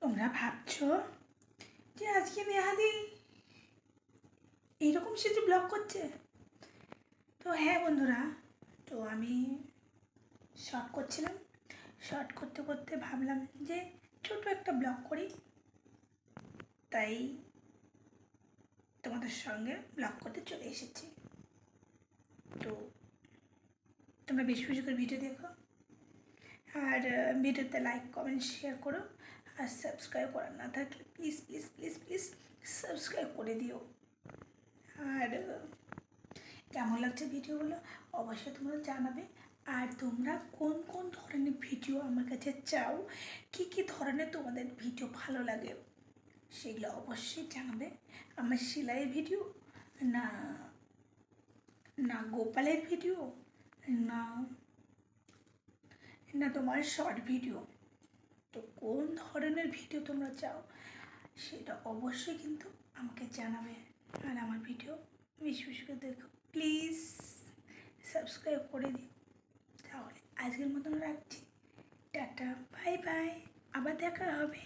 তোমরা ভাবছো যে আজকে নেহাদি এইরকম সেজে ব্লগ করছে। তো হ্যাঁ বন্ধুরা, তো আমি শর্ট করছিলাম, শর্ট করতে করতে ভাবলাম যে ছোট একটা ব্লগ করি, তাই তোমাদের সঙ্গে ব্লগ করতে চলে এসেছি। তো তোমরা বেশি বেশি করে ভিডিও দেখো, আর ভিডিওতে লাইক কমেন্ট শেয়ার করো, আর সাবস্ক্রাইব করার না থাকলে please please please please subscribe করে দিও। আর কেমন লাগছে ভিডিওগুলো অবশ্যই তোমরা জানাবে। আর তোমরা কোন কোন ধরনের ভিডিও আমার কাছে চাও, কী কী ধরনের তোমাদের ভিডিও ভালো লাগে সেগুলো অবশ্যই জানাবে। আমার সেলাইয়ের ভিডিও, না না গোপালের ভিডিও, না না তোমার শর্ট ভিডিও, তো কোন ধরনের ভিডিও তোমরা চাও সেটা অবশ্যই কিন্তু আমাকে জানাবে। আর আমার ভিডিও বেশি বেশি করে দেখো, প্লিজ সাবস্ক্রাইব করে দিও। তাহলে আজকের মতন রাখছি, টাটা বাই বাই, আবার দেখা হবে।